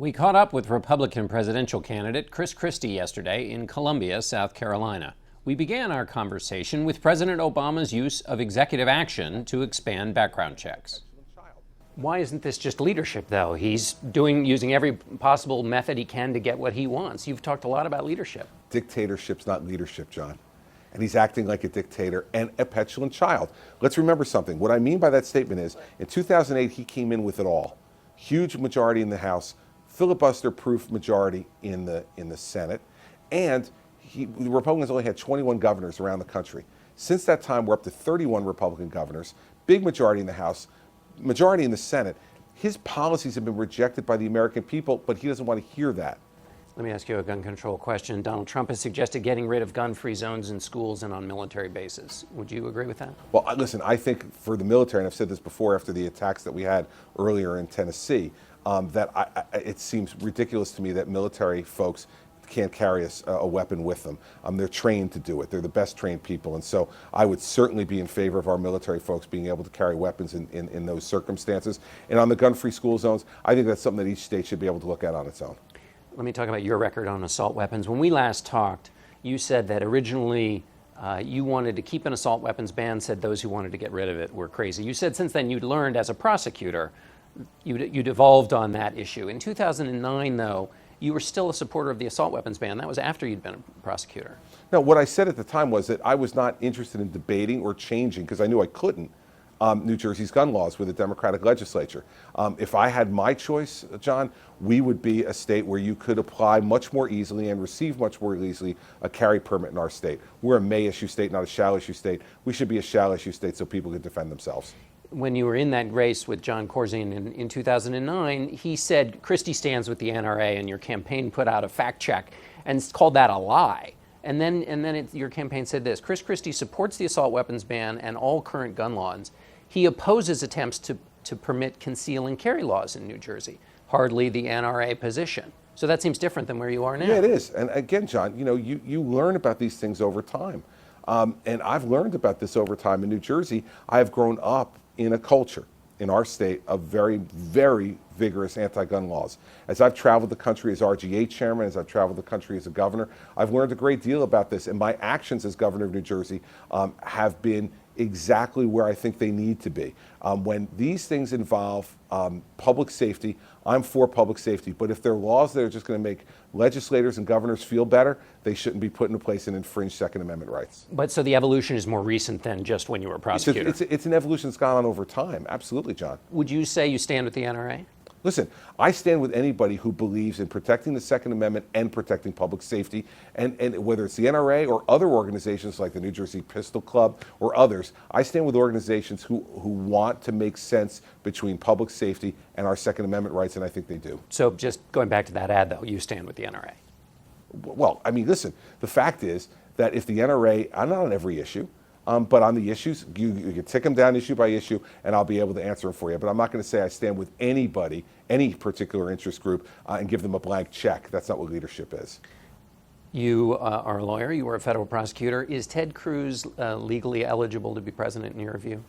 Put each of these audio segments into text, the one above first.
We caught up with Republican presidential candidate Chris Christie yesterday in Columbia, South Carolina. We began our conversation with President Obama's use of executive action to expand background checks. Why isn't this just leadership, though? He's using every possible method he can to get what he wants. You've talked a lot about leadership. Dictatorship's not leadership, John. And he's acting like a dictator and a petulant child. Let's remember something. What I mean by that statement is, in 2008, he came in with it all. Huge majority in the House, filibuster-proof majority in the Senate, and the Republicans only had 21 governors around the country. Since that time, we're up to 31 Republican governors, big majority in the House, majority in the Senate. His policies have been rejected by the American people, but he doesn't want to hear that. Let me ask you a gun control question. Donald Trump has suggested getting rid of gun-free zones in schools and on military bases. Would you agree with that? Well, listen, I think for the military, and I've said this before after the attacks that we had earlier in Tennessee, it seems ridiculous to me that military folks can't carry a weapon with them. They're trained to do it. They're the best trained people. And so I would certainly be in favor of our military folks being able to carry weapons in those circumstances. And on the gun-free school zones, I think that's something that each state should be able to look at on its own. Let me talk about your record on assault weapons. When we last talked, you said that originally you wanted to keep an assault weapons ban, said those who wanted to get rid of it were crazy. You said since then you'd learned as a prosecutor, you'd evolved on that issue. In 2009, though, you were still a supporter of the assault weapons ban. That was after you'd been a prosecutor. No, what I said at the time was that I was not interested in debating or changing, because I knew I couldn't, New Jersey's gun laws with the Democratic legislature. If I had my choice, John, we would be a state where you could apply much more easily and receive much more easily a carry permit in our state. We're a may-issue state, not a shall-issue state. We should be a shall-issue state so people can defend themselves. When you were in that race with John Corzine in 2009, he said Christie stands with the NRA, and your campaign put out a fact check and called that a lie. And then your campaign said this: Chris Christie supports the assault weapons ban and all current gun laws. He opposes attempts to permit conceal and carry laws in New Jersey. Hardly the NRA position. So that seems different than where you are now. Yeah, it is. And again, John, you learn about these things over time. And I've learned about this over time. In New Jersey, I have grown up in a culture in our state of very, very vigorous anti-gun laws. As I've traveled the country as RGA chairman, as I've traveled the country as a governor, I've learned a great deal about this. And my actions as governor of New Jersey have been exactly where I think they need to be. When these things involve public safety, I'm for public safety. But if there are laws that are just going to make legislators and governors feel better, they shouldn't be put into place and infringe Second Amendment rights. But so the evolution is more recent than just when you were a prosecutor? It's an evolution that's gone on over time. Absolutely, John. Would you say you stand with the NRA? Listen, I stand with anybody who believes in protecting the Second Amendment and protecting public safety, and whether it's the NRA or other organizations like the New Jersey Pistol Club or others, I stand with organizations who want to make sense between public safety and our Second Amendment rights, and I think they do. So just going back to that ad, though, you stand with the NRA? Well, I mean, listen, the fact is that if the NRA, I'm not on every issue, but on the issues, you can tick them down issue by issue, and I'll be able to answer them for you. But I'm not going to say I stand with anybody, any particular interest group, and give them a blank check. That's not what leadership is. You are a lawyer. You were a federal prosecutor. Is Ted Cruz legally eligible to be president in your view?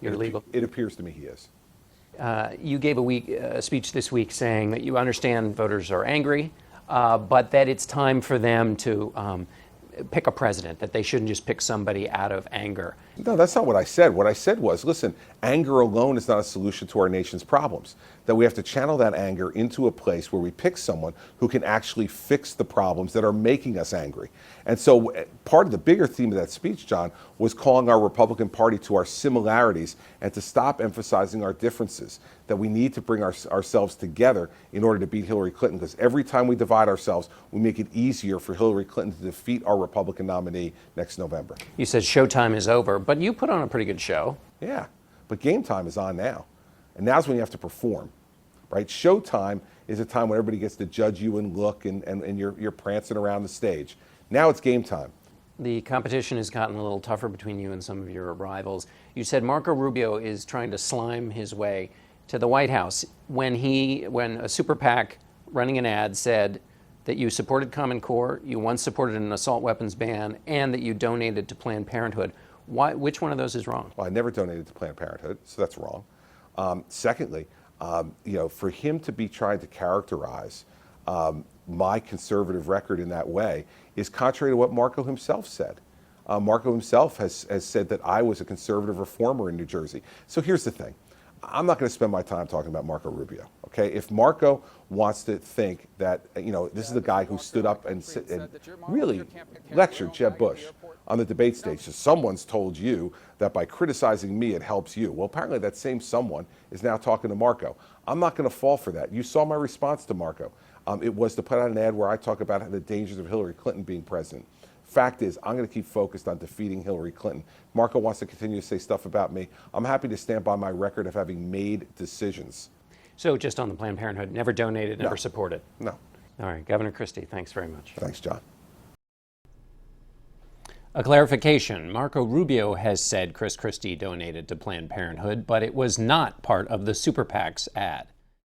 It appears to me he is. You gave a speech this week saying that you understand voters are angry, but that it's time for them to pick a president, that they shouldn't just pick somebody out of anger. No, that's not what I said. What I said was, listen, anger alone is not a solution to our nation's problems. That we have to channel that anger into a place where we pick someone who can actually fix the problems that are making us angry. And so part of the bigger theme of that speech, John, was calling our Republican Party to our similarities and to stop emphasizing our differences, that we need to bring ourselves together in order to beat Hillary Clinton, because every time we divide ourselves, we make it easier for Hillary Clinton to defeat our Republican nominee next November. You said showtime is over, but you put on a pretty good show. Yeah, but game time is on now. And now's when you have to perform, right? Showtime is a time when everybody gets to judge you and look and you're prancing around the stage. Now it's game time. The competition has gotten a little tougher between you and some of your rivals. You said Marco Rubio is trying to slime his way to the White House when a super PAC running an ad said that you supported Common Core, you once supported an assault weapons ban, and that you donated to Planned Parenthood. Which one of those is wrong? Well, I never donated to Planned Parenthood, so that's wrong. Secondly, for him to be trying to characterize my conservative record in that way is contrary to what Marco himself said. Marco himself has said that I was a conservative reformer in New Jersey. So here's the thing. I'm not going to spend my time talking about Marco Rubio, okay? If Marco wants to think that, this is the guy who stood up and really lectured Jeb Bush on the debate stage. So someone's told you that by criticizing me, it helps you. Well, apparently that same someone is now talking to Marco. I'm not going to fall for that. You saw my response to Marco. It was to put out an ad where I talk about the dangers of Hillary Clinton being president. Fact is, I'm going to keep focused on defeating Hillary Clinton. Marco wants to continue to say stuff about me. I'm happy to stand by my record of having made decisions. So just on the Planned Parenthood, never donated, never supported? No. All right, Governor Christie, thanks very much. Thanks, John. A clarification, Marco Rubio has said Chris Christie donated to Planned Parenthood, but it was not part of the Super PAC's ad.